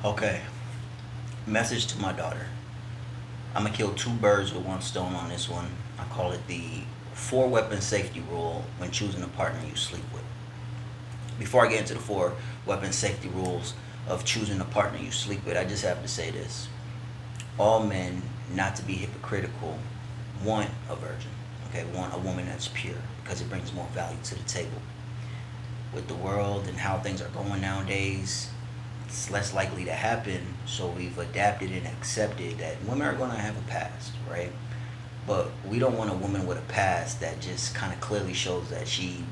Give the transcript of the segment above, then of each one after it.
Okay. Message to my daughter. I'm gonna kill two birds with one stone on this one. I call it the four weapon safety rule when choosing a partner you sleep with. Before I get into the four weapon safety rules of choosing a partner you sleep with, I just have to say this. All men, not to be hypocritical, want a virgin. Okay, want a woman that's pure because it brings more value to the table. With the world and how things are going nowadays, it's less likely to happen. So we've adapted and accepted that women are going to have a past, right? But we don't want a woman with a past that just kind of clearly shows that she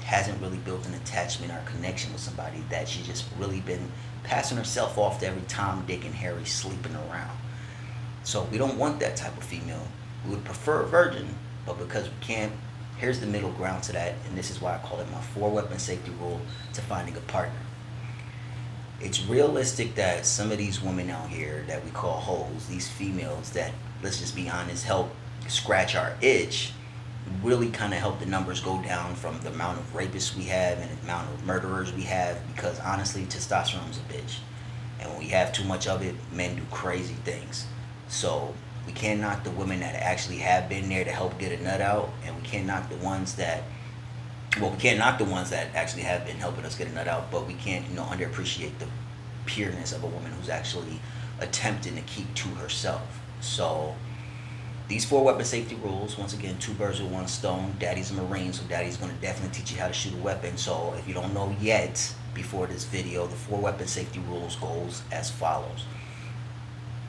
hasn't really built an attachment or connection with somebody, that she's just really been passing herself off to every Tom, Dick, and Harry sleeping around. So we don't want that type of female. We would prefer a virgin, but because we can't, here's the middle ground to that, and this is why I call it my four weapon safety rule to finding a partner. It's realistic that some of these women out here that we call hoes, these females that, let's just be honest, help scratch our itch, really kind of help the numbers go down from the amount of rapists we have and the amount of murderers we have, because honestly, testosterone's a bitch. And when we have too much of it, men do crazy things. So we can't knock the women that actually have been there to help get a nut out, and we can't knock the ones that, well, we can't knock the ones that actually have been helping us get a nut out, but we can't, underappreciate the pureness of a woman who's actually attempting to keep to herself. So these four weapon safety rules, once again, two birds with one stone. Daddy's a Marine, so Daddy's going to definitely teach you how to shoot a weapon. So if you don't know yet, before this video, the four weapon safety rules goes as follows.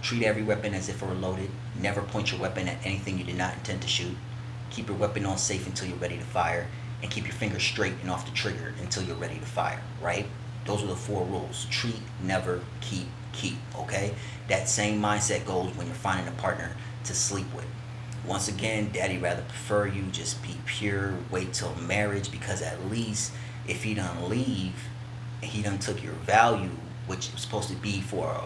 Treat every weapon as if it were loaded. Never point your weapon at anything you did not intend to shoot. Keep your weapon on safe until you're ready to fire. And keep your fingers straight and off the trigger until you're ready to fire, right? Those are the four rules. Treat, never, keep, okay? That same mindset goes when you're finding a partner to sleep with. Once again, Daddy rather prefer you just be pure, wait till marriage, because at least if he done leave and he done took your value, which was supposed to be for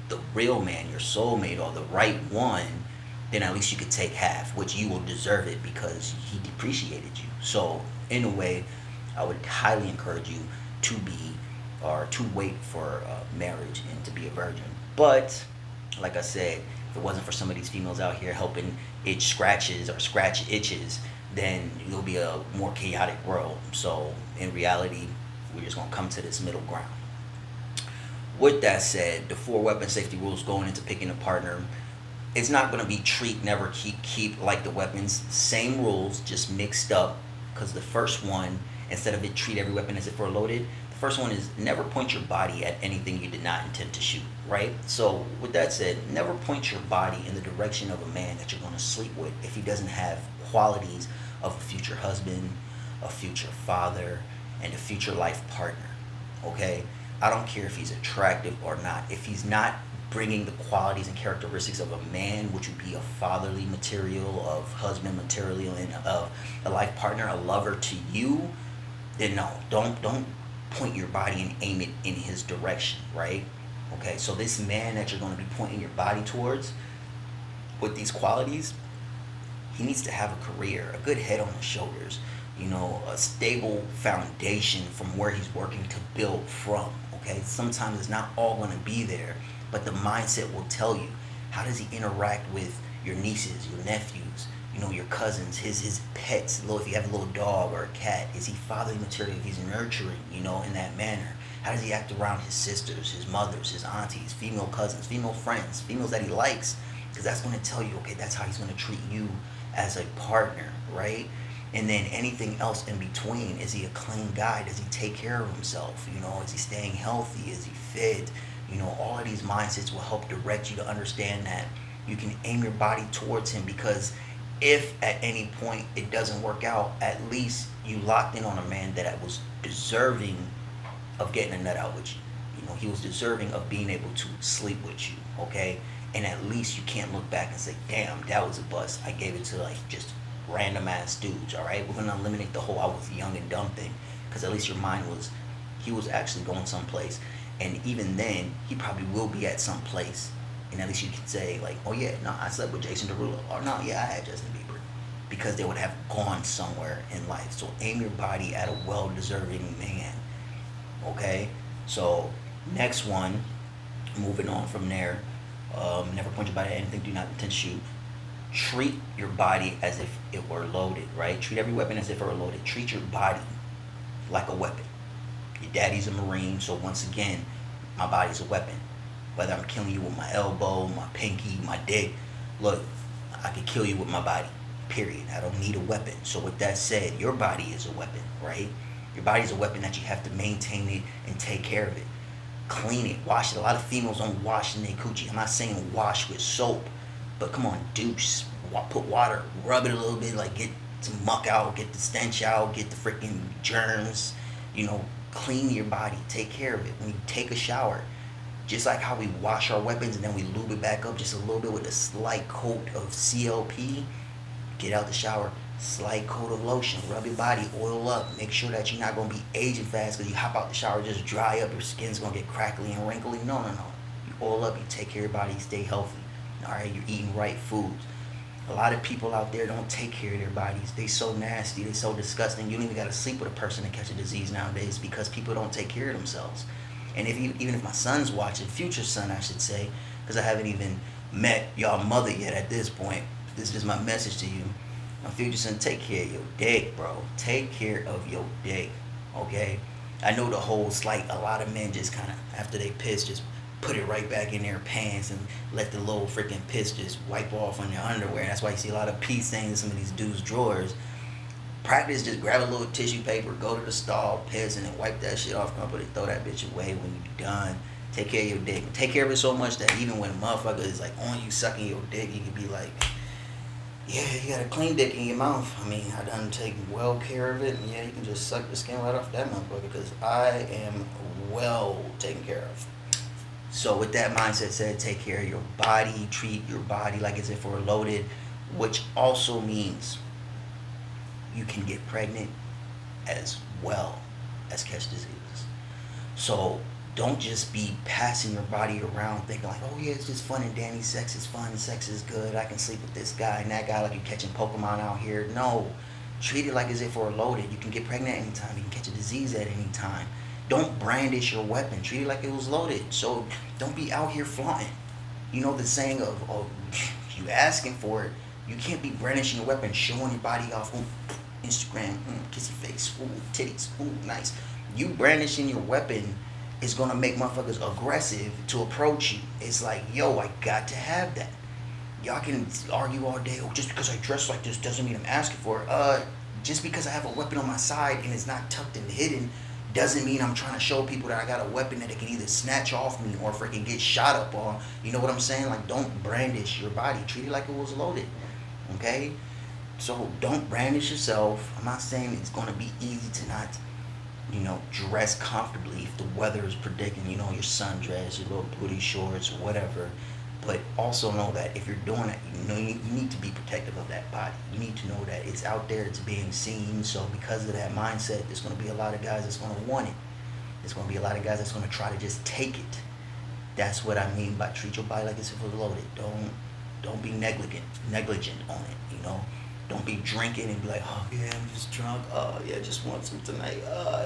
the real man, your soulmate, or the right one, then at least you could take half, which you will deserve it because he depreciated you. So in a way, I would highly encourage you to be, or to wait for marriage and to be a virgin. But like I said, if it wasn't for some of these females out here helping itch scratches or scratch itches, then it'll be a more chaotic world. So in reality, we're just gonna come to this middle ground. With that said, the four weapon safety rules going into picking a partner, it's not going to be treat, never, keep like the weapons. Same rules, just mixed up. Because the first one, instead of it treat every weapon as if we're loaded, the first one is never point your body at anything you did not intend to shoot, right? So with that said, never point your body in the direction of a man that you're going to sleep with if he doesn't have qualities of a future husband, a future father, and a future life partner, okay? I don't care if he's attractive or not. If he's not bringing the qualities and characteristics of a man, which would be a fatherly material, of husband material, and of a life partner, a lover to you, then no, don't point your body and aim it in his direction, right? Okay, so this man that you're going to be pointing your body towards with these qualities, he needs to have a career, a good head on his shoulders, a stable foundation from where he's working to build from. Okay, sometimes it's not all going to be there, but the mindset will tell you. How does he interact with your nieces, your nephews, your cousins, his pets? If you have a little dog or a cat, is he fatherly material? If he's nurturing, in that manner. How does he act around his sisters, his mothers, his aunties, female cousins, female friends, females that he likes? Because that's going to tell you, okay, that's how he's going to treat you as a partner, right? And then anything else in between. Is he a clean guy? Does he take care of himself? Is he staying healthy? Is he fit? All of these mindsets will help direct you to understand that you can aim your body towards him, because if at any point it doesn't work out, at least you locked in on a man that was deserving of getting a nut out with you. He was deserving of being able to sleep with you, okay? And at least you can't look back and say, damn, that was a bust. I gave it to just random ass dudes, all right? We're going to eliminate the whole I was young and dumb thing, because at least your mind was, he was actually going someplace. And even then, he probably will be at some place. And at least you can say, oh yeah, no, I slept with Jason Derulo. Or no, yeah, I had Justin Bieber. Because they would have gone somewhere in life. So aim your body at a well-deserving man. Okay? So, next one. Moving on from there, never point your body at anything. Do not intend to shoot. Treat your body as if it were loaded, right? Treat every weapon as if it were loaded. Treat your body like a weapon. Your daddy's a Marine, so once again, my body's a weapon. Whether I'm killing you with my elbow, my pinky, my dick, look, I could kill you with my body, period. I don't need a weapon. So with that said, your body is a weapon, right? Your body's a weapon that you have to maintain it and take care of it. Clean it, wash it. A lot of females don't wash in their coochie. I'm not saying wash with soap, but come on, douche. Put water, rub it a little bit, like get some muck out, get the stench out, get the freaking germs, clean your body, take care of it. When you take a shower, just like how we wash our weapons and then we lube it back up just a little bit with a slight coat of CLP, get out the shower, slight coat of lotion, rub your body, oil up, make sure that you're not going to be aging fast because you hop out the shower, just dry up, your skin's going to get crackly and wrinkly. No. You oil up, you take care of your body, you stay healthy. All right, you're eating right foods. A lot of people out there don't take care of their bodies. They so nasty, they so disgusting. You don't even got to sleep with a person to catch a disease nowadays because people don't take care of themselves. And even if my son's watching, future son I should say, because I haven't even met y'all mother yet at this point, this is my message to you. My future son, take care of your dick, bro. Take care of your dick, okay? I know the whole a lot of men just kind of, after they piss, just put it right back in their pants and let the little freaking piss just wipe off on their underwear. That's why you see a lot of pee stains in some of these dudes' drawers. Practice, just grab a little tissue paper, go to the stall, piss, and then wipe that shit off. Come up and throw that bitch away when you're done. Take care of your dick. Take care of it so much that even when a motherfucker is like on you sucking your dick, you can be like, yeah, you got a clean dick in your mouth. I mean, I done take well care of it, and yeah, you can just suck the skin right off that motherfucker because I am well taken care of. So with that mindset said, take care of your body, treat your body like as if it were loaded, which also means you can get pregnant as well as catch diseases. So don't just be passing your body around thinking like, oh yeah, it's just fun and dandy, sex is fun, sex is good, I can sleep with this guy and that guy like you're catching Pokemon out here. No, treat it like as if it were loaded. You can get pregnant anytime, you can catch a disease at any time. Don't brandish your weapon. Treat it like it was loaded. So don't be out here flaunting. You know the saying of, oh, you asking for it. You can't be brandishing your weapon, showing your body off. Ooh, Instagram, kissy face, ooh, titties, ooh, nice. You brandishing your weapon is going to make motherfuckers aggressive to approach you. It's like, yo, I got to have that. Y'all can argue all day, oh, just because I dress like this doesn't mean I'm asking for it. Just because I have a weapon on my side and it's not tucked and hidden doesn't mean I'm trying to show people that I got a weapon that they can either snatch off me or freaking get shot up on. You know what I'm saying? Like, don't brandish your body. Treat it like it was loaded. Okay? So don't brandish yourself. I'm not saying it's going to be easy to not, dress comfortably if the weather is predicting, your sundress, your little booty shorts, whatever. But also know that if you're doing that, you need to be protective of that body. You need to know that it's out there, it's being seen. So because of that mindset, there's going to be a lot of guys that's going to want it. There's going to be a lot of guys that's going to try to just take it. That's what I mean by treat your body like it's loaded. Don't be negligent on it. Don't be drinking and be like, oh yeah, I'm just drunk. Oh yeah, just want some tonight.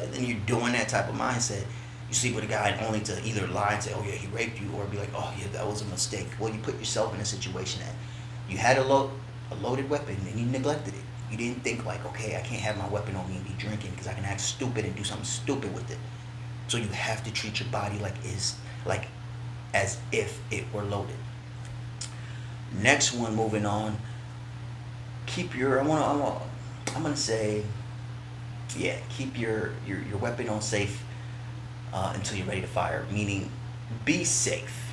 And then you're doing that type of mindset. You sleep with a guy only to either lie and say, oh yeah, he raped you, or be like, oh yeah, that was a mistake. Well, you put yourself in a situation that you had a loaded weapon and you neglected it. You didn't think like, okay, I can't have my weapon on me and be drinking because I can act stupid and do something stupid with it. So you have to treat your body as if it were loaded. Next one, moving on. Keep your keep your weapon on safe until you're ready to fire. Meaning, be safe.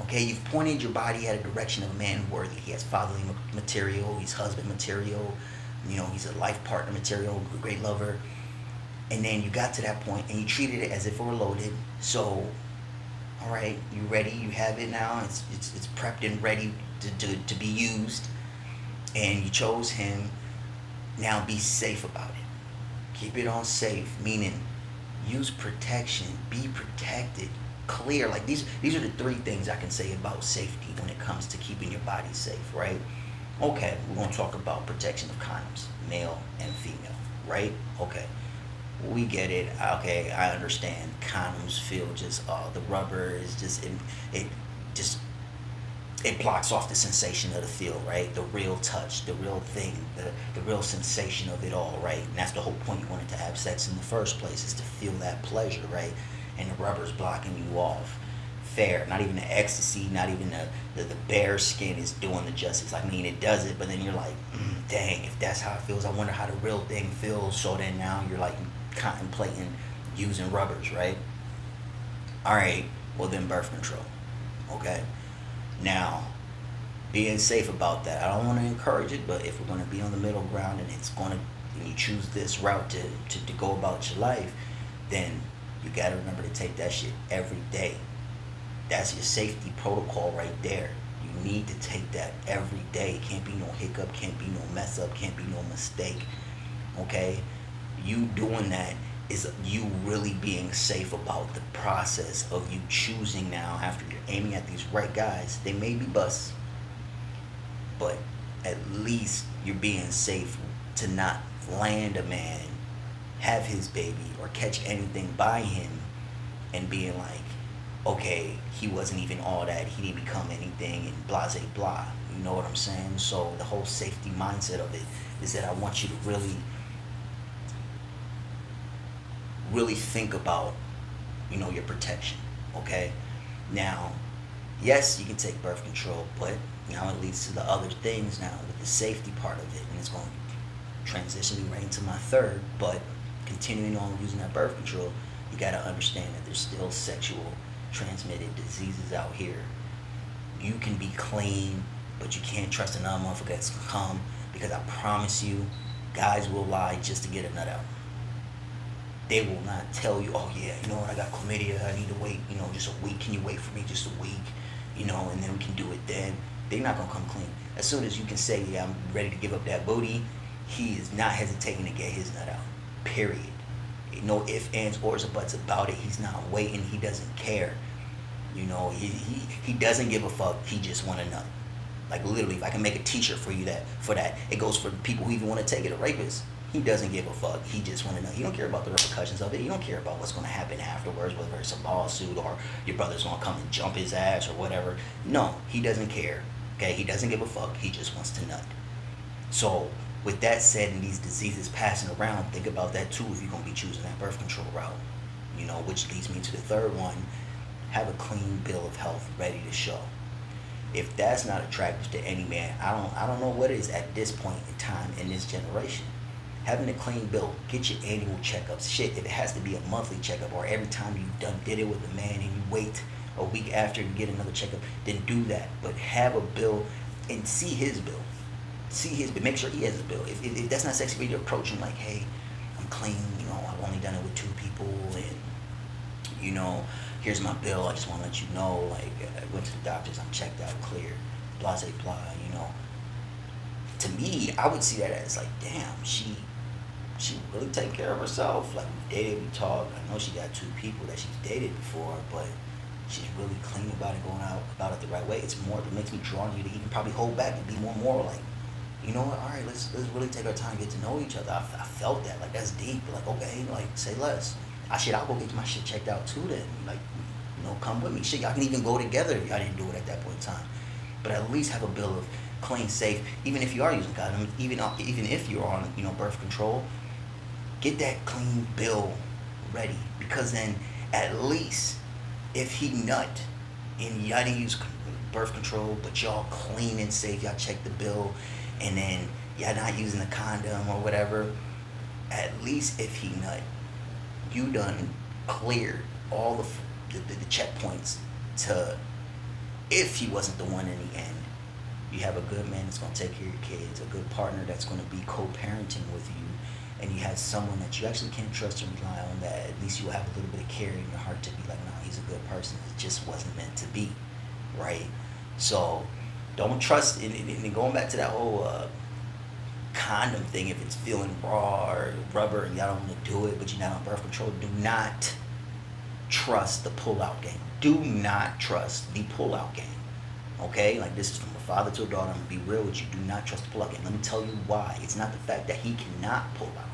Okay, you've pointed your body at a direction of a man worthy. He has fatherly material. He's husband material. He's a life partner material. Great lover. And then you got to that point and you treated it as if it were loaded. So, all right, you ready? You have it now. It's prepped and ready to be used. And you chose him. Now be safe about it. Keep it on safe, meaning use protection, be protected, clear. Like these are the three things I can say about safety when it comes to keeping your body safe, right? Okay, we're gonna talk about protection of condoms, male and female, right? Okay. We get it. Okay, I understand. Condoms feel just, the rubber is just, it just, it blocks off the sensation of the feel, right? The real touch, the real thing, the real sensation of it all, right? And that's the whole point. You wanted to have sex in the first place, is to feel that pleasure, right? And the rubber's blocking you off. Fair. Not even the ecstasy, not even the bare skin is doing the justice. I mean, it does it, but then you're like, dang, if that's how it feels, I wonder how the real thing feels. So then now you're like contemplating using rubbers, right? All right, well, then birth control, okay? Now, being safe about that. I don't want to encourage it, but if we're going to be on the middle ground and and you choose this route to go about your life, then you got to remember to take that shit every day. That's your safety protocol right there. You need to take that every day. Can't be no hiccup, can't be no mess up, can't be no mistake. Okay? You doing that is you really being safe about the process of you choosing now after you're aiming at these right guys. They may be busts, but at least you're being safe to not land a man, have his baby, or catch anything by him and being like, okay, he wasn't even all that, he didn't become anything, and blah, blah, blah. You know what I'm saying? So the whole safety mindset of it is that I want you to really think about, your protection. Okay? Now, yes, you can take birth control, but now it leads to the other things now with the safety part of it, and it's going to transition me right into my third. But continuing on using that birth control, you got to understand that there's still sexual transmitted diseases out here. You can be clean, but you can't trust another motherfucker that's gonna come, because I promise you, guys will lie just to get a nut out. They will not tell you, oh yeah, you know what, I got chlamydia, I need to wait, just a week. Can you wait for me just a week? And then we can do it then. They're not gonna come clean. As soon as you can say, yeah, I'm ready to give up that booty, he is not hesitating to get his nut out. Period. No ifs, ands, ors, or buts about it. He's not waiting. He doesn't care. He doesn't give a fuck. He just want a nut. Like literally, if I can make a T-shirt for that, it goes for people who even want to take it. A rapist. He doesn't give a fuck. He just want to know. He don't care about the repercussions of it. He don't care about what's going to happen afterwards, whether it's a lawsuit or your brother's going to come and jump his ass or whatever. No, he doesn't care. Okay, he doesn't give a fuck. He just wants to nut. So, with that said, and these diseases passing around, think about that too if you're going to be choosing that birth control route. Which leads me to the third one. Have a clean bill of health ready to show. If that's not attractive to any man, I don't know what is at this point in time in this generation. Having a clean bill, get your annual checkups. Shit, if it has to be a monthly checkup, or every time did it with a man and you wait a week after to get another checkup, then do that. But have a bill and see his bill. But make sure he has a bill. If that's not sexy for you to approach him like, hey, I'm clean, I've only done it with 2 people, and here's my bill. I just want to let you know, like, I went to the doctors, I'm checked out, clear, blah, blah, blah. To me, I would see that as like, damn, she really taking care of herself. Like, we dated, we talked. I know she got 2 people that she's dated before, but she's really clean about it, going out about it the right way. It makes me drawn to you to even probably hold back and be more moral. Like, you know what? All right, let's really take our time, get to know each other. I felt that, like, that's deep. Like, okay, like, say less. I'll go get my shit checked out too. Then, like, come with me. Shit, y'all can even go together if y'all didn't do it at that point in time. But at least have a bill of clean, safe. Even if you are using condoms, even if you're on birth control, get that clean bill ready, because then at least if he nut and y'all didn't use birth control, but y'all clean and safe, y'all check the bill, and then y'all not using the condom or whatever, at least if he nut, you done cleared all the checkpoints to, if he wasn't the one in the end, you have a good man that's going to take care of your kids, a good partner that's going to be co-parenting with you, and you have someone that you actually can trust and rely on, that at least you'll have a little bit of care in your heart to be like, no, he's a good person. It just wasn't meant to be, right? So don't trust, and going back to that whole condom thing, if it's feeling raw or rubber and y'all don't want to do it, but you're not on birth control, do not trust the pull-out game. Do not trust the pull-out game. Okay? Like, this is from a father to a daughter. I'm going to be real with you. Do not trust the pull-out game. Let me tell you why. It's not the fact that he cannot pull out.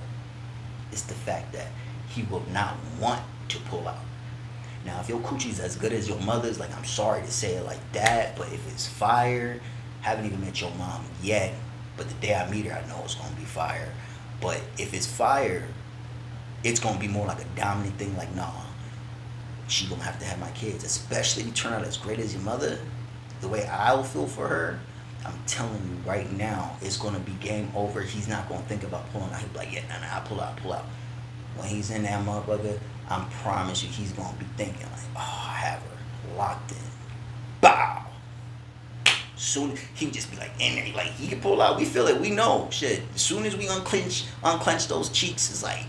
It's the fact that he will not want to pull out. Now, if your coochie's as good as your mother's, like, I'm sorry to say it like that, but if it's fire, haven't even met your mom yet, but the day I meet her, I know it's gonna be fire. But if it's fire, it's gonna be more like a dominant thing. Like, nah, she gonna have to have my kids, especially if you turn out as great as your mother. The way I'll feel for her, I'm telling you right now, it's gonna be game over. He's not gonna think about pulling out. He'll be like, yeah, nah, I'll pull out, pull out. When he's in that motherfucker, I promise you, he's gonna be thinking like, oh, I have her locked in. Bow. Soon he would just be like in there, like he can pull out. We feel it. We know shit. As soon as we unclench those cheeks, it's like,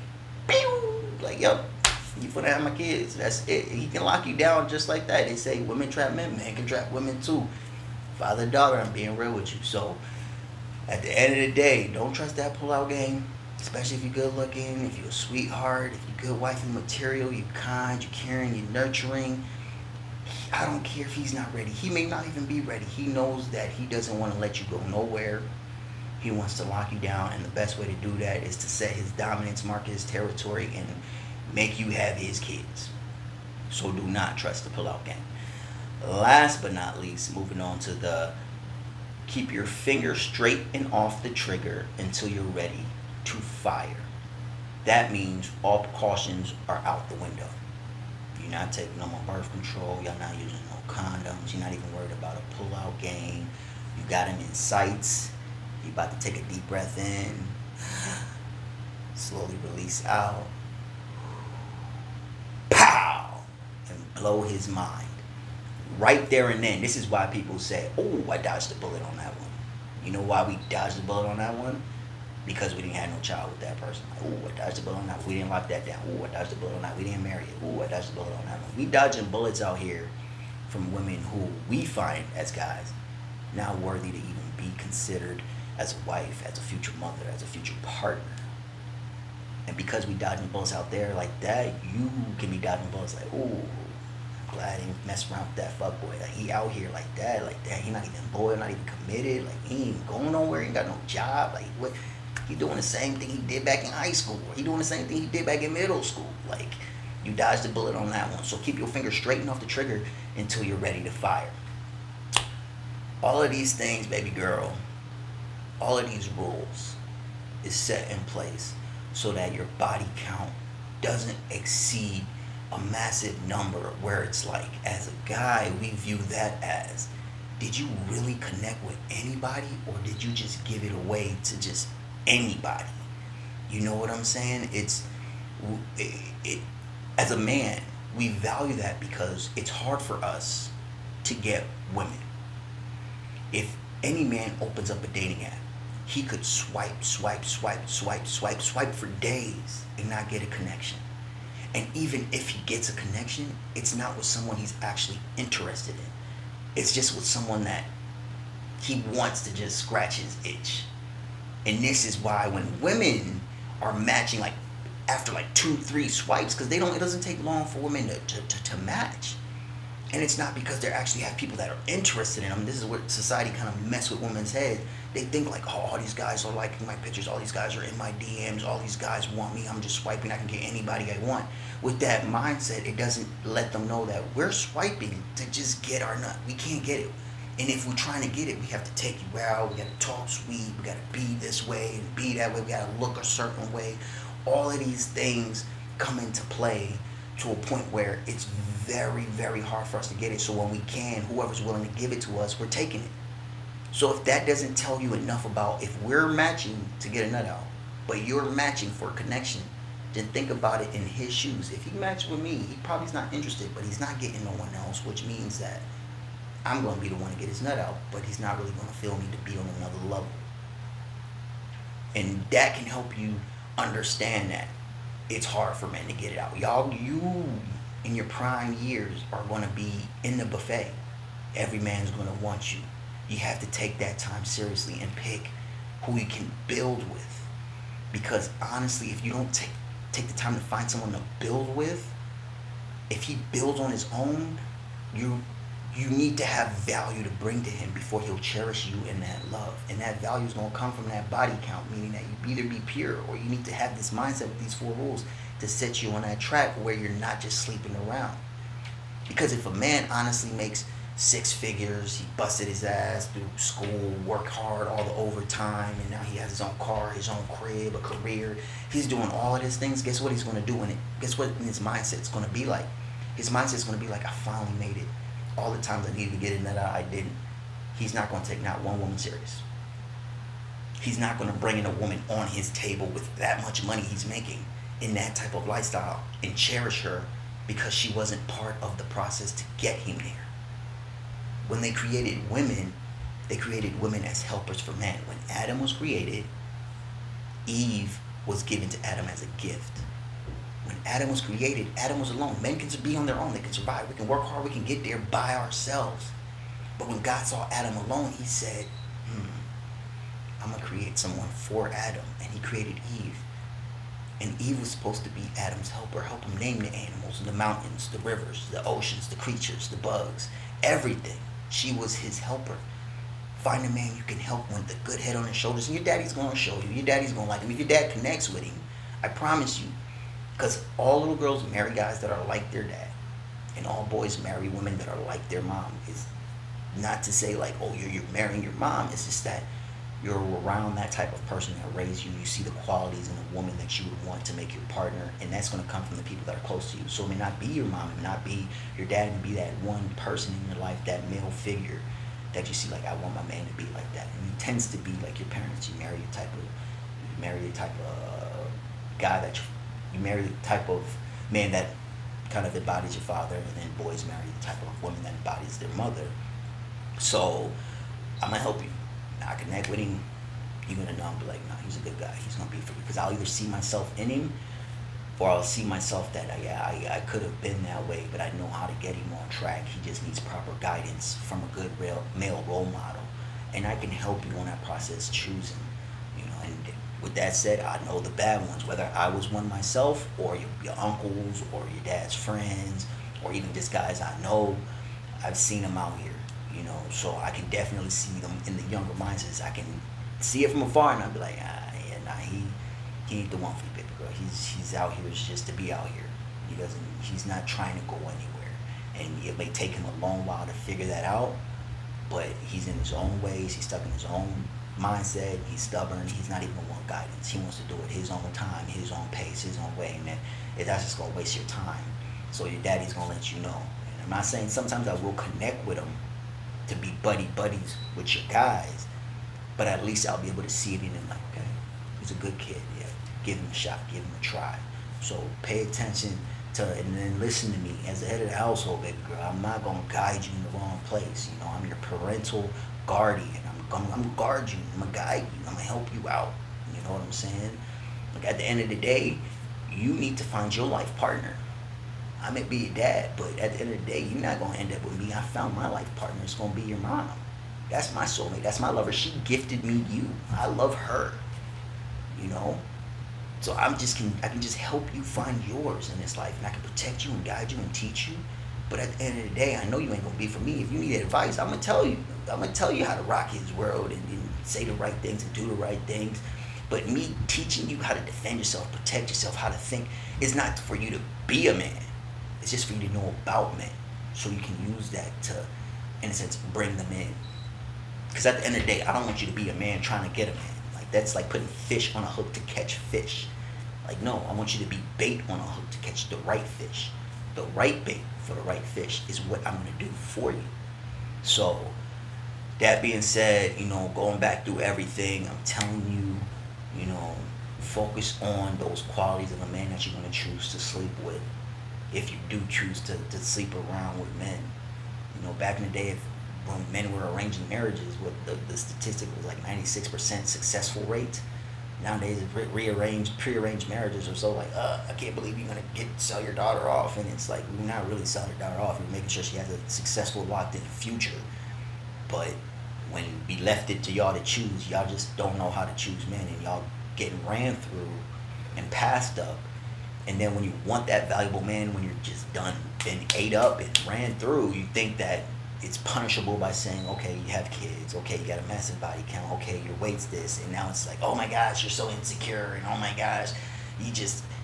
pew. Like, yep, you finna have my kids. That's it. He can lock you down just like that. They say women trap men, men can trap women too. Father, daughter, I'm being real with you. So at the end of the day, don't trust that pull-out game. Especially if you're good looking, if you're a sweetheart, if you're good wifey material, you're kind, you're caring, you're nurturing. I don't care if he's not ready. He may not even be ready. He knows that he doesn't want to let you go nowhere. He wants to lock you down, and the best way to do that is to set his dominance, mark his territory, and make you have his kids. So do not trust the pull-out game. Last but not least, moving on to the keep your finger straight and off the trigger until you're ready to fire. That means all precautions are out the window. You're not taking no more birth control. You're not using no condoms. You're not even worried about a pull-out game. You got him in sights. You're about to take a deep breath in. Slowly release out. Pow! And blow his mind. Right there and then. This is why people say, oh, I dodged a bullet on that one. You know why we dodged a bullet on that one? Because we didn't have no child with that person. Like, ooh, I dodged a bullet on that one. We didn't lock that down. Ooh, I dodged a bullet on that. We didn't marry it. Ooh, I dodged a bullet on that one. We dodging bullets out here from women who we find as guys not worthy to even be considered as a wife, as a future mother, as a future partner. And because we dodging bullets out there like that, you can be dodging bullets like, ooh, glad he ain't mess around with that fuckboy. Like, he out here like that. He not even loyal, not even committed. Like, he ain't going nowhere. He ain't got no job. Like, what? He doing the same thing he did back in high school. Or he doing the same thing he did back in middle school. Like, you dodged the bullet on that one. So keep your finger straight and off the trigger until you're ready to fire. All of these things, baby girl, all of these rules is set in place so that your body count doesn't exceed a massive number where it's like, as a guy, we view that as, did you really connect with anybody or did you just give it away to just anybody? You know what I'm saying? It as a man, we value that because it's hard for us to get women. If any man opens up a dating app, he could swipe for days and not get a connection. And even if he gets a connection, it's not with someone he's actually interested in. It's just with someone that he wants to just scratch his itch. And this is why when women are matching like after like 2-3 swipes, because it doesn't take long for women to match. And it's not because they actually have people that are interested in them. This is where society kind of mess with women's head. They think like, oh, all these guys are liking my pictures. All these guys are in my DMs. All these guys want me. I'm just swiping. I can get anybody I want. With that mindset, it doesn't let them know that we're swiping to just get our nut. We can't get it. And if we're trying to get it, we have to take you out. We got to talk sweet. We got to be this way and be that way. We got to look a certain way. All of these things come into play to a point where it's very, very hard for us to get it. So when we can, whoever's willing to give it to us, we're taking it. So if that doesn't tell you enough about if we're matching to get a nut out, but you're matching for a connection, then think about it in his shoes. If he matched with me, he probably's not interested, but he's not getting no one else, which means that I'm going to be the one to get his nut out, but he's not really going to feel me to be on another level. And that can help you understand that it's hard for men to get it out. Y'all, you in your prime years are going to be in the buffet. Every man's going to want you. You have to take that time seriously and pick who you can build with. Because honestly, if you don't take the time to find someone to build with, if he builds on his own, you need to have value to bring to him before he'll cherish you in that love. And that value is going to come from that body count, meaning that you either be pure or you need to have this mindset with these 4 rules. to set you on that track where you're not just sleeping around. Because if a man honestly makes six figures, he busted his ass through school, worked hard, all the overtime, and now he has his own car, his own crib, a career. He's doing all of these things. Guess what he's going to do in it? Guess what his mindset's going to be like? His mindset's going to be like, I finally made it. All the times I needed to get in that I didn't. He's not going to take not one woman serious. He's not going to bring in a woman on his table with that much money he's making in that type of lifestyle and cherish her because she wasn't part of the process to get him there. When they created women as helpers for men. When Adam was created, Eve was given to Adam as a gift. When Adam was created, Adam was alone. Men can be on their own. They can survive. We can work hard. We can get there by ourselves. But when God saw Adam alone, he said, I'm going to create someone for Adam. And he created Eve. And Eve was supposed to be Adam's helper, help him name the animals, the mountains, the rivers, the oceans, the creatures, the bugs, everything. She was his helper. Find a man you can help with a good head on his shoulders, and your daddy's going to show you. Your daddy's going to like him. If your dad connects with him, I promise you, because all little girls marry guys that are like their dad, and all boys marry women that are like their mom. It's not to say like, oh, you're marrying your mom. It's just that you're around that type of person that raised you. You see the qualities in a woman that you would want to make your partner, and that's going to come from the people that are close to you. So it may not be your mom, it may not be your dad, it may be that one person in your life, that male figure that you see like, I want my man to be like that. And it tends to be like your parents. You marry the type of guy that you marry the type of man that kind of embodies your father, and then boys marry the type of woman that embodies their mother. So I'm gonna help you. I connect with him, you're gonna know, I'm be like, nah, he's a good guy. He's gonna be for you. Because I'll either see myself in him, or I'll see myself that I could have been that way, but I know how to get him on track. He just needs proper guidance from a good male role model, and I can help you on that process choosing. And with that said, I know the bad ones, whether I was one myself, or your uncles, or your dad's friends, or even just guys I know. I've seen them out here. So I can definitely see them in the younger mindsets. I can see it from afar, and I'll be like, he ain't the one for you, baby girl. He's out here just to be out here. He's not trying to go anywhere, and it may take him a long while to figure that out. But he's in his own ways. He's stuck in his own mindset. He's stubborn. He's not even want guidance. He wants to do it his own time, his own pace, his own way, and that's just gonna waste your time. So your daddy's gonna let you know. And I'm not saying sometimes I will connect with him to be buddies with your guys, but at least I'll be able to see it in him like, okay, he's a good kid, yeah, give him a shot, give him a try. So pay attention to, and then listen to me as the head of the household, baby girl. I'm not gonna guide you in the wrong place. I'm your parental guardian. I'm gonna guard you, I'm gonna guide you, I'm gonna help you out. You know what I'm saying? Like, at the end of the day, you need to find your life partner. I may be your dad, but at the end of the day, you're not going to end up with me. I found my life partner. It's going to be your mom. That's my soulmate. That's my lover. She gifted me you. I love her. So I can just help you find yours in this life. And I can protect you and guide you and teach you. But at the end of the day, I know you ain't going to be for me. If you need advice, I'm going to tell you. I'm going to tell you how to rock his world and say the right things and do the right things. But me teaching you how to defend yourself, protect yourself, how to think, is not for you to be a man. It's just for you to know about men, so you can use that to, in a sense, bring them in. Because at the end of the day, I don't want you to be a man trying to get a man. Like, that's like putting fish on a hook to catch fish. Like, no, I want you to be bait on a hook to catch the right fish. The right bait for the right fish is what I'm going to do for you. So, that being said, going back through everything, I'm telling you, focus on those qualities of a man that you're going to choose to sleep with. If you do choose to sleep around with men. Back in the day, when men were arranging marriages, what the statistic was like 96% successful rate. Nowadays, prearranged marriages are so like, I can't believe you're going to sell your daughter off. And it's like, we're not really selling your daughter off. We're making sure she has a successful, locked-in future. But when we left it to y'all to choose, y'all just don't know how to choose men. And y'all getting ran through and passed up. And then when you want that valuable man, when you're just done, been ate up and ran through, you think that it's punishable by saying, okay, you have kids, okay, you got a massive body count, okay, your weight's this, and now it's like, oh my gosh, you're so insecure, and oh my gosh,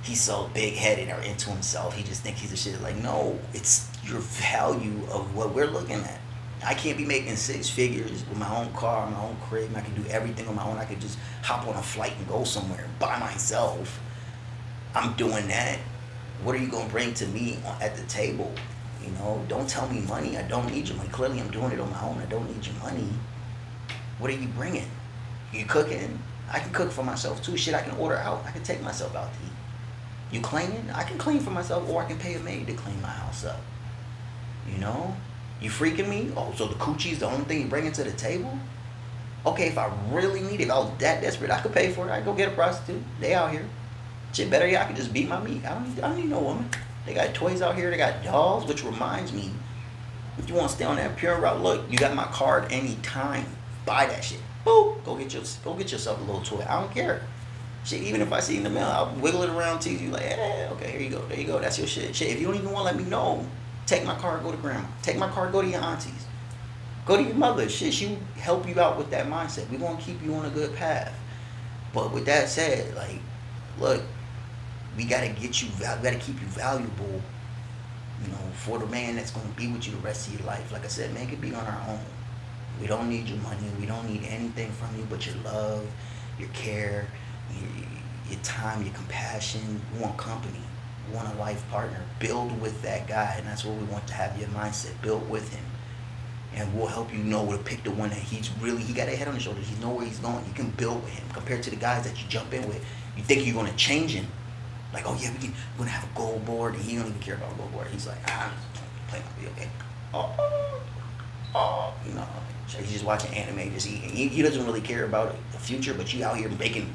he's so big headed or into himself. He just think he's a shit. Like, no, it's your value of what we're looking at. I can't be making six figures with my own car, my own crib. And I can do everything on my own. I could just hop on a flight and go somewhere by myself. I'm doing that. What are you gonna bring to me at the table? You know, don't tell me money. I don't need your money. Clearly, I'm doing it on my own. I don't need your money. What are you bringing? You cooking? I can cook for myself too. Shit, I can order out. I can take myself out to eat. You cleaning? I can clean for myself, or I can pay a maid to clean my house up. You know? You freaking me? Oh, so the coochie's the only thing you bringing to the table? Okay, if I really need it, if I was that desperate, I could pay for it. I could go get a prostitute. They out here. Shit, better yet, I could just beat my meat. I don't need no woman. They got toys out here. They got dolls, which reminds me, if you want to stay on that pure route, look, you got my card anytime. Buy that shit. Boop. Go get yourself a little toy. I don't care. Shit, even if I see it in the mail, I'll wiggle it around, tease you like, hey, okay, here you go. There you go. That's your shit. Shit, if you don't even want to let me know, take my card, go to grandma. Take my card, go to your aunties. Go to your mother. Shit, she help you out with that mindset. We're going to keep you on a good path. But with that said, like, look, we got to get you, we got to keep you valuable, you know, for the man that's going to be with you the rest of your life. Like I said, make it be on our own. We don't need your money. We don't need anything from you but your love, your care, your time, your compassion. We want company. We want a life partner. Build with that guy, and that's what we want to have your mindset. Build with him. And we'll help you know where to pick the one that he got a head on his shoulders. He know where he's going. You can build with him compared to the guys that you jump in with. You think you're going to change him. Like, oh yeah, we're going to have a goal board, and he don't even care about a goal board. He's like, I'm just playing my video game. You know, he's just watching anime, just eating. He doesn't really care about the future, but you out here making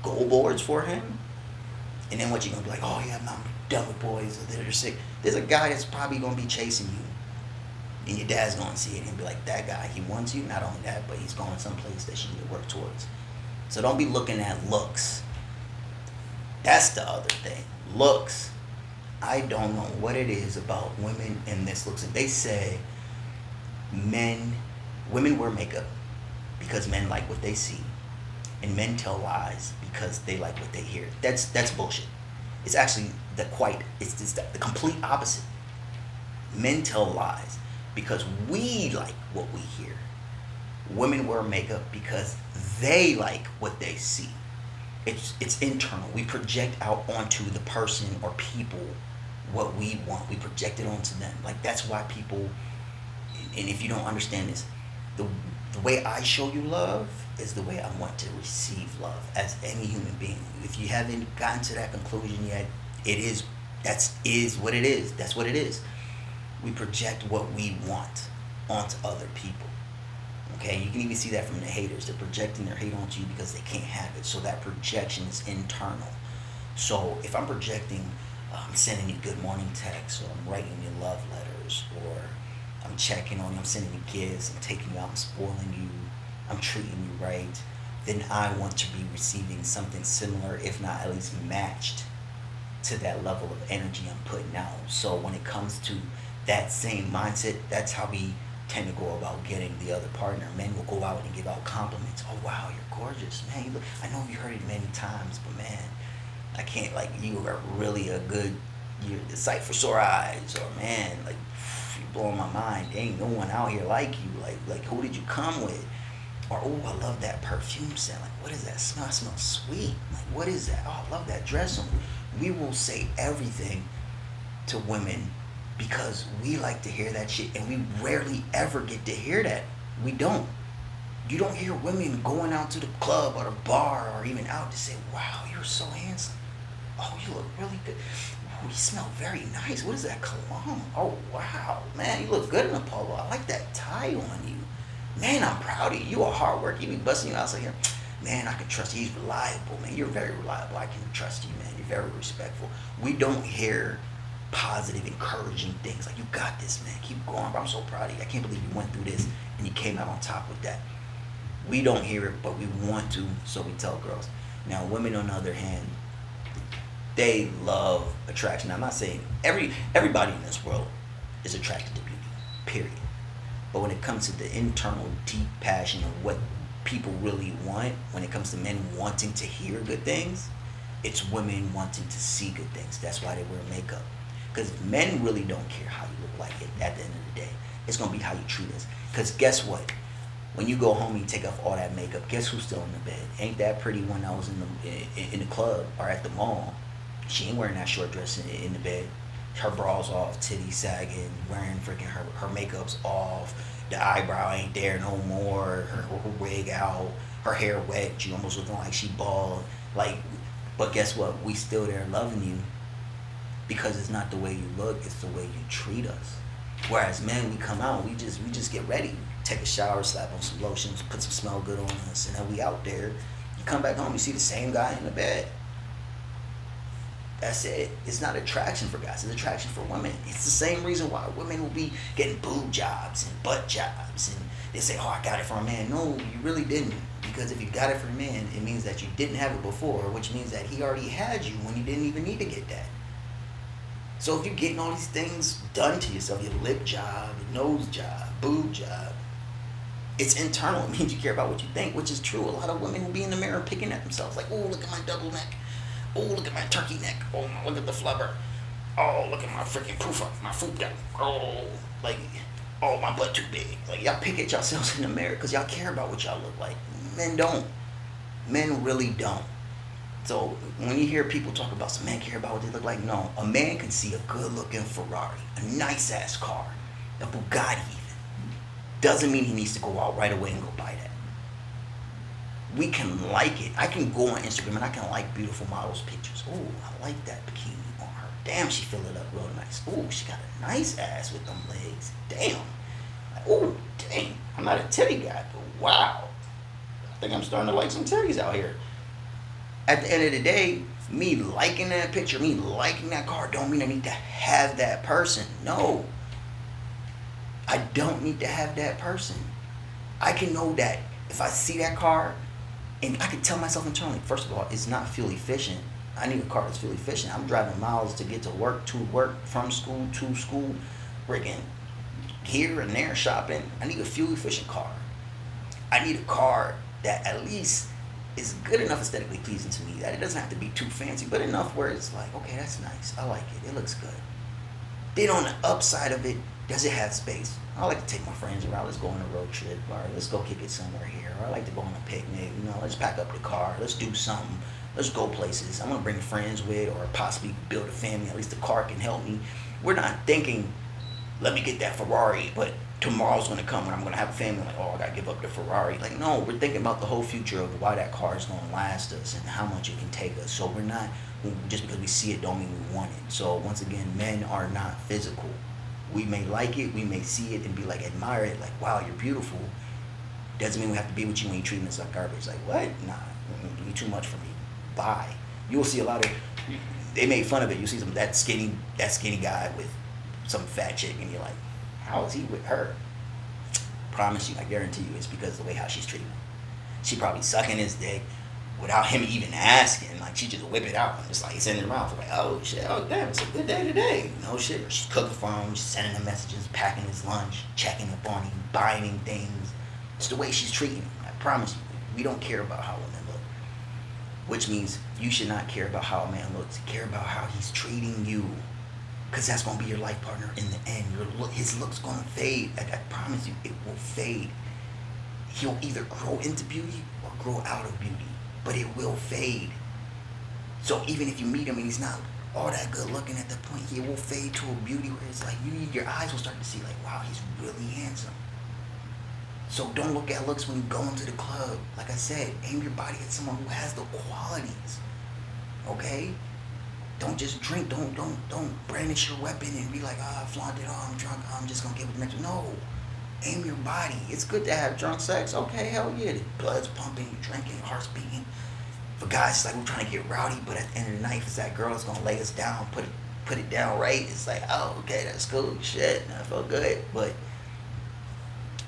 goal boards for him. And then what you going to be like, oh yeah, I'm done with boys, or they're sick. There's a guy that's probably going to be chasing you. And your dad's going to see it and be like, that guy, he wants you. Not only that, but he's going someplace that you need to work towards. So don't be looking at looks. That's the other thing. Looks. I don't know what it is about women and this looks. They say women wear makeup because men like what they see. And men tell lies because they like what they hear. That's bullshit. It's actually it's the complete opposite. Men tell lies because we like what we hear. Women wear makeup because they like what they see. It's internal. We project out onto the person or people what we want. We project it onto them. Like, that's why people, and if you don't understand this, the way I show you love is the way I want to receive love as any human being. If you haven't gotten to that conclusion yet, that is what it is. That's what it is. We project what we want onto other people. Okay, you can even see that from the haters. They're projecting their hate onto you because they can't have it. So that projection is internal. So if I'm projecting, I'm sending you good morning texts, or I'm writing you love letters, or I'm checking on you, I'm sending you gifts, I'm taking you out, I'm spoiling you, I'm treating you right, then I want to be receiving something similar, if not at least matched to that level of energy I'm putting out. So when it comes to that same mindset, that's how we tend to go about getting the other partner. Men will go out and give out compliments. Oh wow, you're gorgeous, man. Look, I know you've heard it many times, but man, I can't, like, you are really a good, you're the sight for sore eyes, or man, like, you're blowing my mind. There ain't no one out here like you. Like who did you come with? Or, oh, I love that perfume scent. Like, what is that smell? It smells sweet. Like, what is that? Oh, I love that dress on. We will say everything to women because we like to hear that shit, and we rarely ever get to hear that. We don't. You don't hear women going out to the club or the bar or even out to say, wow, you're so handsome. Oh, you look really good. Oh, you smell very nice. What is that cologne? Oh, wow, man, you look good in a polo. I like that tie on you. Man, I'm proud of you. You a hard worker. You be busting you out here. Man, I can trust you. He's reliable, man. You're very reliable. I can trust you, man. You're very respectful. We don't hear positive, encouraging things. Like, you got this, man. Keep going, bro. I'm so proud of you. I can't believe you went through this and you came out on top with that. We don't hear it, but we want to, so we tell girls. Now, women, on the other hand, they love attraction. Now, I'm not saying everybody in this world is attracted to beauty, period. But when it comes to the internal, deep passion of what people really want, when it comes to men wanting to hear good things, It's women wanting to see good things. That's why they wear makeup. Because men really don't care how you look like it at the end of the day. It's going to be how you treat us. Because guess what? When you go home and you take off all that makeup, guess who's still in the bed? Ain't that pretty one that was in the club or at the mall? She ain't wearing that short dress in the bed. Her bra's off, titties sagging, wearing freaking her makeup's off. The eyebrow ain't there no more. Her wig out. Her hair wet. She almost looking like she bald. Like, but guess what? We still there loving you because it's not the way you look, it's the way you treat us. Whereas men, we come out, we just get ready, take a shower, slap on some lotions, put some smell good on us, and then we out there. You come back home, you see the same guy in the bed. That's it. It's not attraction for guys, it's attraction for women. It's the same reason why women will be getting boob jobs and butt jobs, and they say, oh, I got it for a man. No, you really didn't. Because if you got it for a man, it means that you didn't have it before, which means that he already had you when you didn't even need to get that. So if you're getting all these things done to yourself, your lip job, your nose job, boob job, it's internal. It means you care about what you think, which is true. A lot of women will be in the mirror picking at themselves, like, oh, look at my double neck. Oh, look at my turkey neck. Oh, look at the flubber. Oh, look at my freaking poof up, my food got. Oh, like, oh, my butt too big. Like, y'all pick at yourselves in the mirror because y'all care about what y'all look like. Men don't. Men really don't. So when you hear people talk about some men care about what they look like, no. A man can see a good looking Ferrari, a nice ass car, a Bugatti even. Doesn't mean he needs to go out right away and go buy that. We can like it. I can go on Instagram and I can like beautiful models' pictures. Oh, I like that bikini on her. Damn, she fill it up real nice. Oh, she got a nice ass with them legs. Damn. Oh, dang. I'm not a titty guy, but wow. I think I'm starting to like some titties out here. At the end of the day, me liking that picture, me liking that car, don't mean I need to have that person. No. I don't need to have that person. I can know that if I see that car, and I can tell myself internally, first of all, it's not fuel efficient. I need a car that's fuel efficient. I'm driving miles to get to work, from school, to school, friggin' here and there shopping. I need a fuel efficient car. I need a car that at least is good enough aesthetically pleasing to me that it doesn't have to be too fancy, but enough where it's like, okay, that's nice. I like it. It looks good. Then on the upside of it, does it have space? I like to take my friends around. Let's go on a road trip, or let's go kick it somewhere here. Or I like to go on a picnic. Let's pack up the car. Let's do something. Let's go places. I'm gonna bring friends with, or possibly build a family. At least the car can help me. We're not thinking, let me get that Ferrari, but tomorrow's gonna come when I'm gonna have a family. Like, oh, I gotta give up the Ferrari. Like, no, we're thinking about the whole future of why that car is gonna last us and how much it can take us. So we're not, just because we see it don't mean we want it. So once again, men are not physical. We may like it, we may see it and be like, admire it, like, wow, you're beautiful. Doesn't mean we have to be with you when you treat us like garbage. Like, what? Nah, you're too much for me. Bye. You'll see a lot of, they made fun of it. You see that skinny guy with some fat chick, and you're like, how is he with her? Promise you, I guarantee you, it's because of the way how she's treating him. She probably sucking his dick without him even asking. Like, she just whip it out and just like send it around. Like, oh shit, oh damn, it's a good day today. No shit. She's cooking for him, she's sending him messages, packing his lunch, checking up on him, buying him things. It's the way she's treating him. I promise you, we don't care about how women look. Which means you should not care about how a man looks. Care about how he's treating you. Because that's going to be your life partner in the end. His look's going to fade. I promise you, it will fade. He'll either grow into beauty or grow out of beauty. But it will fade. So even if you meet him and he's not all that good looking at the point, he will fade to a beauty where it's like, your eyes will start to see like, wow, he's really handsome. So don't look at looks when you go into the club. Like I said, aim your body at someone who has the qualities. Okay? Don't just drink. Don't brandish your weapon and be like, I flaunt it. Oh, I'm drunk. I'm just gonna get with the next one. No. Aim your body. It's good to have drunk sex. Okay, hell yeah. The blood's pumping, you're drinking, your heart's beating. For guys, it's like we're trying to get rowdy, but at the end of the night, if it's that girl that's gonna lay us down, put it down right, it's like, oh, okay, that's cool. Shit, I felt good. But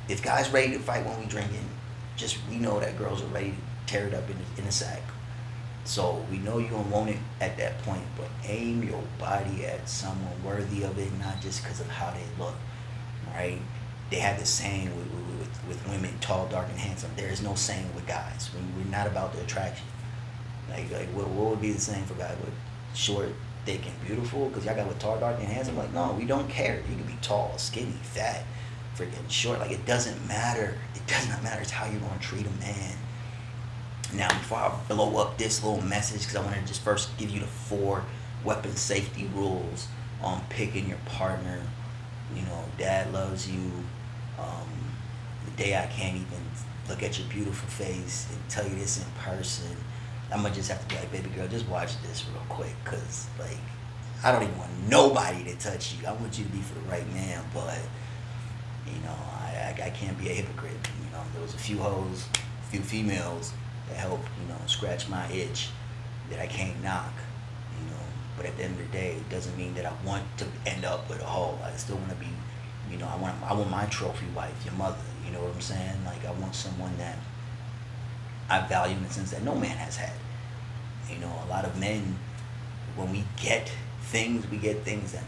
if guys ready to fight when we drinking, just we know that girls are ready to tear it up in the sack. So we know you're gonna want it at that point, but aim your body at someone worthy of it, not just because of how they look. Right? They have this saying with women, tall, dark, and handsome. There is no saying with guys. We're not about the attraction. Like what would be the same for guys with short, thick, and beautiful? Because y'all got with tall, dark, and handsome. Like, no, we don't care. You can be tall, skinny, fat, freaking short. Like, it doesn't matter. It does not matter. It's how you're gonna treat a man. Now, before I blow up this little message, because I want to just first give you the 4 weapon safety rules on picking your partner. You know, dad loves you. Um, the day I can't even look at your beautiful face and tell you this in person, I'm gonna just have to be like, baby girl, just watch this real quick, cause like I don't even want nobody to touch you. I want you to be for the right man, but you know, I can't be a hypocrite. You know, there was a few hoes, a few females that helped, you know, scratch my itch that I can't knock. You know, but at the end of the day, it doesn't mean that I want to end up with a hoe. I still want to be, you know, I want my trophy wife, your mother. You know what I'm saying? Like I want someone that I value in the sense that no man has had. You know, a lot of men, when we get things that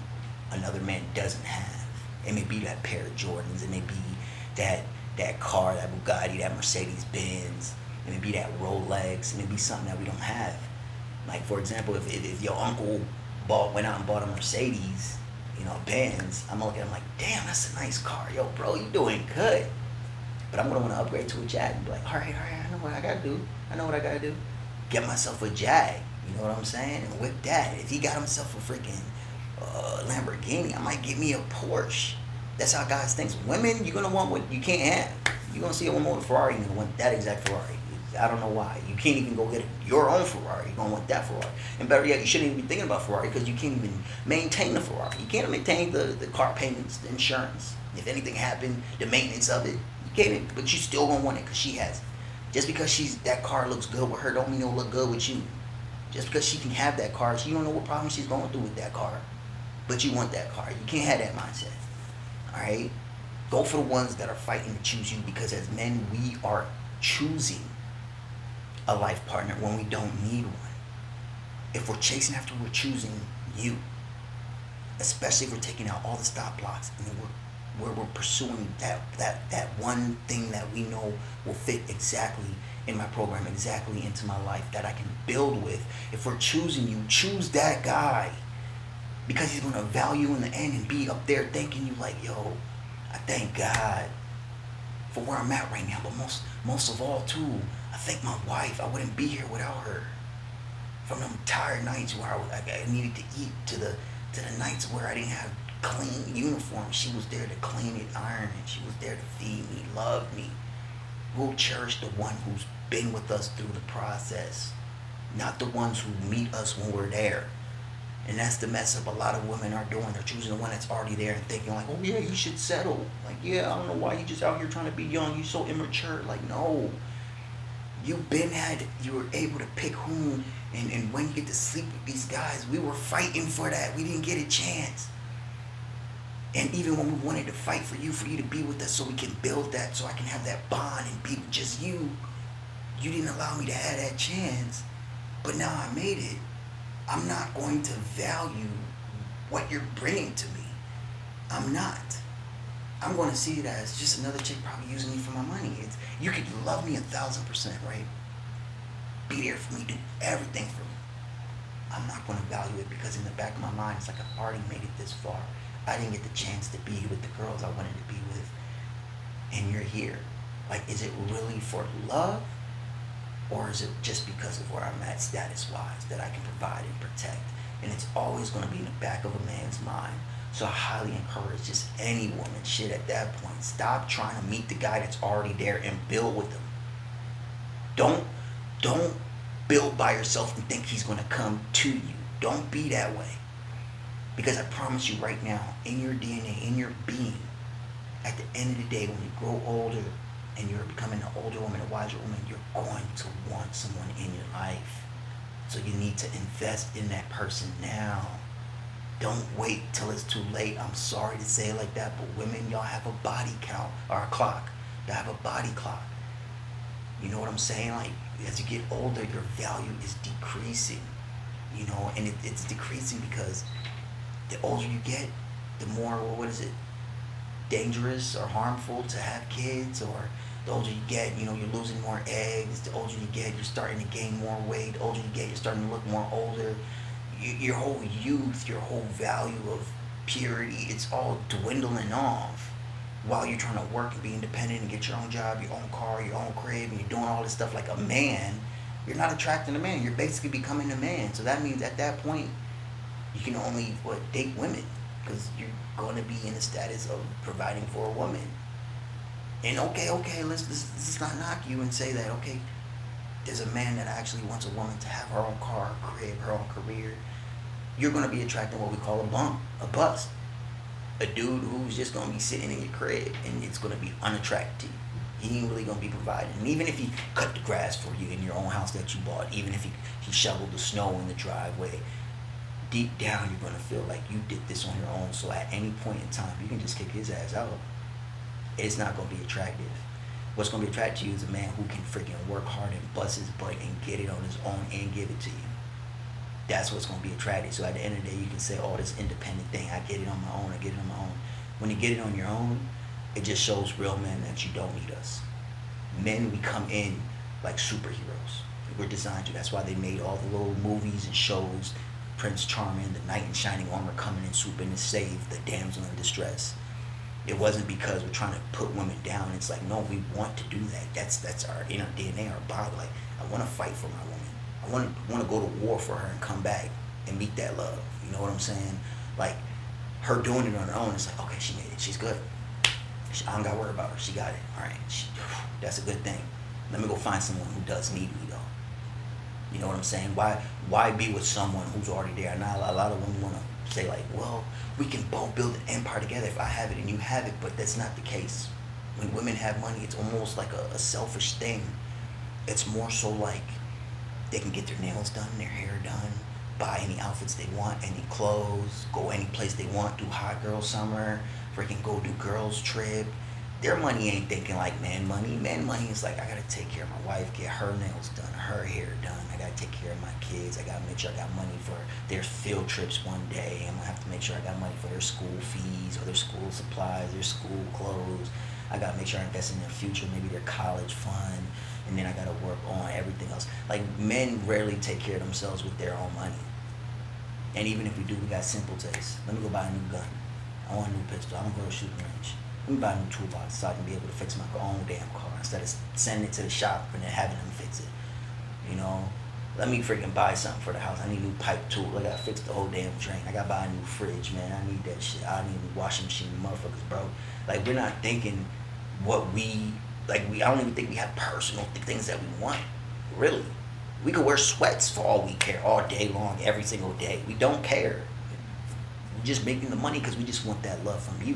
another man doesn't have. It may be that pair of Jordans. It may be that car, that Bugatti, that Mercedes Benz. It may be that Rolex. It may be something that we don't have. Like for example, if your uncle went out and bought a Mercedes, you know, a Benz, I'm looking at him like, damn, that's a nice car. Yo, bro, you doing good. But I'm gonna want to upgrade to a Jag and be like, all right, I know what I gotta do. I know what I gotta do. Get myself a Jag. You know what I'm saying? And whip that. If he got himself a freaking Lamborghini, I might get me a Porsche. That's how guys think. Women, you're gonna want what you can't have. You're gonna see a woman with a Ferrari, you're gonna want that exact Ferrari. I don't know why. You can't even go get your own Ferrari. You're gonna want that Ferrari. And better yet, you shouldn't even be thinking about Ferrari because you can't even maintain the Ferrari. You can't maintain the car payments, the insurance. If anything happened, the maintenance of it, you can't. But you still gonna want it because she has it. Just because that car looks good with her, don't mean it'll look good with you. Just because she can have that car, you don't know what problem she's going through with that car. But you want that car. You can't have that mindset. Alright? Go for the ones that are fighting to choose you, because as men, we are choosing a life partner when we don't need one. If we're chasing after, we're choosing you. Especially if we're taking out all the stop blocks and we're pursuing that one thing that we know will fit exactly in my program, exactly into my life, that I can build with. If we're choosing you, choose that guy, because he's going to value in the end and be up there thanking you like, yo, I thank God for where I'm at right now. But most of all too, I thank my wife. I wouldn't be here without her. From them tired nights where I needed to eat, to the nights where I didn't have clean uniform, she was there to clean it, iron it. She was there to feed me, love me. We'll cherish the one who's been with us through the process, not the ones who meet us when we're there. And that's the mess up a lot of women are doing. They're choosing the one that's already there and thinking like, oh yeah, you should settle. Like, yeah, I don't know why you just out here trying to be young. You so immature. Like, no. You were able to pick whom and when you get to sleep with these guys. We were fighting for that. We didn't get a chance. And even when we wanted to fight for you to be with us so we can build that, so I can have that bond and be with just you, you didn't allow me to have that chance. But now I made it. I'm not going to value what you're bringing to me. I'm not. I'm going to see it as just another chick probably using me for my money. You could love me 1,000%, right? Be there for me, do everything for me. I'm not going to value it because in the back of my mind, it's like I've already made it this far. I didn't get the chance to be with the girls I wanted to be with. And you're here. Like, is it really for love? Or is it just because of where I'm at status-wise that I can provide and protect? And it's always going to be in the back of a man's mind. So I highly encourage just any woman, shit, at that point, stop trying to meet the guy that's already there and build with him. Don't build by yourself and think he's going to come to you. Don't be that way. Because I promise you right now, in your DNA, in your being, at the end of the day, when you grow older and you're becoming an older woman, a wiser woman, you're going to want someone in your life. So you need to invest in that person now. Don't wait till it's too late. I'm sorry to say it like that, but women, y'all have a body count, or a clock. Y'all have a body clock. You know what I'm saying? Like, as you get older, your value is decreasing. You know, and it's decreasing because the older you get, the more, what is it, dangerous or harmful to have kids, or The older you get, you know, you're losing more eggs. The older you get, you're starting to gain more weight. The older you get, you're starting to look more older. Your whole youth, your whole value of purity, it's all dwindling off while you're trying to work and be independent and get your own job, your own car, your own crib, and you're doing all this stuff like a man. You're not attracting a man. You're basically becoming a man. So that means at that point, you can only date women because you're going to be in the status of providing for a woman. And okay, let's not knock you and say that okay, there's a man that actually wants a woman to have her own car, her crib, her own career. You're going to be attracting what we call a bum, a bust, a dude who's just going to be sitting in your crib and it's going to be unattractive to you. He ain't really gonna be providing. And even if he cut the grass for you in your own house that you bought, even if he shoveled the snow in the driveway, deep down you're gonna feel like you did this on your own. So at any point in time, you can just kick his ass out. It's not gonna be attractive. What's gonna be attractive to you is a man who can freaking work hard and bust his butt and get it on his own and give it to you. That's what's gonna be attractive. So at the end of the day, you can say, "Oh, this independent thing, I get it on my own. I get it on my own." When you get it on your own, it just shows real men that you don't need us. Men, we come in like superheroes. We're designed to. That's why they made all the little movies and shows. Prince Charming, the knight in shining armor coming in, swooping to save the damsel in distress. It wasn't because we're trying to put women down. It's like, no, we want to do that. That's our inner DNA, our body. Like, I want to fight for my woman. I want to go to war for her and come back and meet that love. You know what I'm saying? Like, her doing it on her own, it's like, okay, she made it. She's good. I don't got to worry about her. She got it. All right. That's a good thing. Let me go find someone who does need me, though. You know what I'm saying? Why be with someone who's already there? Now, a lot of women want to say, like, well, we can both build an empire together if I have it and you have it, but that's not the case. When women have money, it's almost like a selfish thing. It's more so like they can get their nails done, their hair done, buy any outfits they want, any clothes, go any place they want, do hot girl summer, freaking go do girls trip. Their money ain't thinking like man money. Man money is like, I gotta take care of my wife, get her nails done, her hair done. I gotta take care of my kids. I gotta make sure I got money for their field trips one day. I'm gonna have to make sure I got money for their school fees or their school supplies, their school clothes. I gotta make sure I invest in their future, maybe their college fund, and then I gotta work on everything else. Like, men rarely take care of themselves with their own money. And even if we do, we got simple tastes. Let me go buy a new gun. I want a new pistol. I want to go to a shooting range. Let me buy a new toolbox so I can be able to fix my own damn car instead of sending it to the shop and then having them fix it. You know? Let me freaking buy something for the house. I need a new pipe tool. I gotta fix the whole damn drain. I gotta buy a new fridge, man. I need that shit. I need a new washing machine, motherfuckers, bro. Like, we're not thinking what we, like, I don't even think we have personal things that we want. Really. We could wear sweats for all we care, all day long, every single day. We don't care. We're just making the money because we just want that love from you.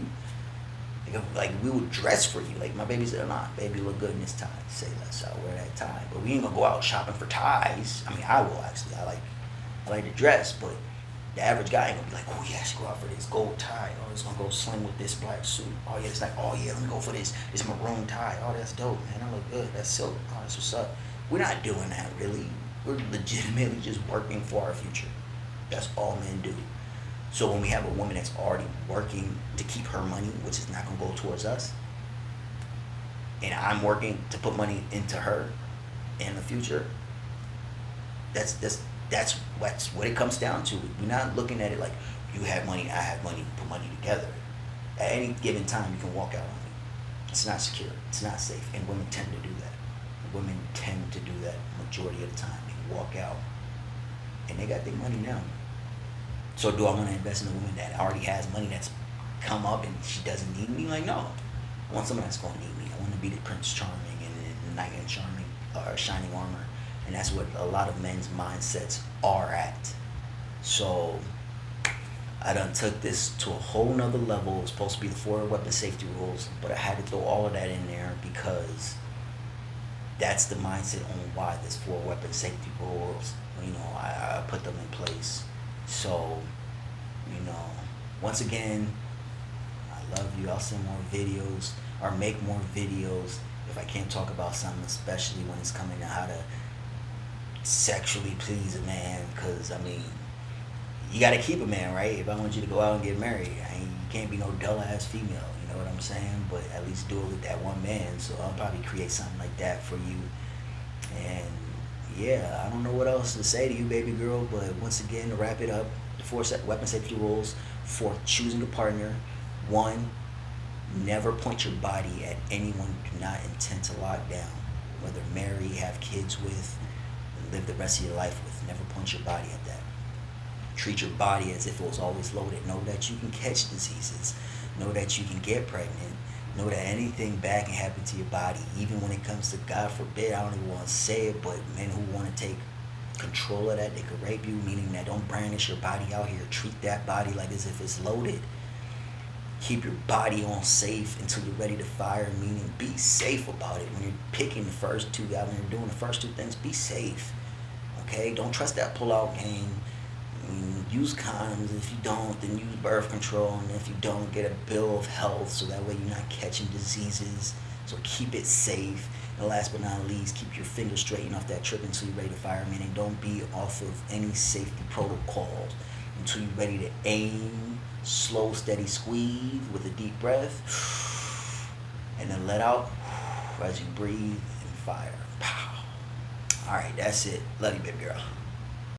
Like, we would dress for you. Like, my baby said, nah, baby, look good in this tie. Say less, I'll wear that tie. But we ain't gonna go out shopping for ties. I mean, I will actually. I like to dress, but the average guy ain't gonna be like, oh yeah, I should go out for this gold tie. Oh, it's gonna go sling with this black suit. Oh yeah, it's like, oh yeah, let me go for this maroon tie. Oh, that's dope, man. I look good. That's silk. Oh, that's what's up. We're not doing that, really. We're legitimately just working for our future. That's all men do. So when we have a woman that's already working to keep her money, which is not going to go towards us, and I'm working to put money into her in the future, that's what it comes down to. We're not looking at it like you have money, I have money, put money together. At any given time, you can walk out on me. It's not secure. It's not safe. And women tend to do that. Women tend to do that majority of the time. They walk out and they got their money now. So do I want to invest in a woman that already has money that's come up and she doesn't need me? Like, no. I want someone that's going to need me. I want to be the Prince Charming and the Knight in Charming or Shining Armor. And that's what a lot of men's mindsets are at. So I done took this to a whole nother level. It was supposed to be the 4 weapon safety rules, but I had to throw all of that in there because that's the mindset on why there's 4 weapon safety rules. You know, I put them in place. So, you know, once again, I love you. I'll send more videos or make more videos if I can't talk about something, especially when it's coming to how to sexually please a man. Because, I mean, you got to keep a man, right? If I want you to go out and get married, you can't be no dull-ass female. You know what I'm saying? But at least do it with that one man. So I'll probably create something like that for you. And yeah, I don't know what else to say to you, baby girl. But once again, to wrap it up, the four weapon safety rules for choosing a partner: one, never point your body at anyone you do not intend to lock down, whether marry, have kids with, and live the rest of your life with. Never point your body at that. Treat your body as if it was always loaded. Know that you can catch diseases. Know that you can get pregnant. Know that anything bad can happen to your body, even when it comes to, God forbid, I don't even want to say it, but men who want to take control of that, they could rape you, meaning that don't brandish your body out here. Treat that body like as if it's loaded. Keep your body on safe until you're ready to fire, meaning be safe about it. When you're picking the first two guys, when you're doing the first two things, be safe. Okay? Don't trust that pull-out game. Use condoms. If you don't, then use birth control. And if you don't, get a bill of health so that way you're not catching diseases. So keep it safe. And last but not least, keep your fingers straightened off that trip until you're ready to fire, meaning don't be off of any safety protocols until you're ready to aim, slow, steady squeeze with a deep breath, and then let out as you breathe and fire. Pow. All right, that's it. Love you, baby girl.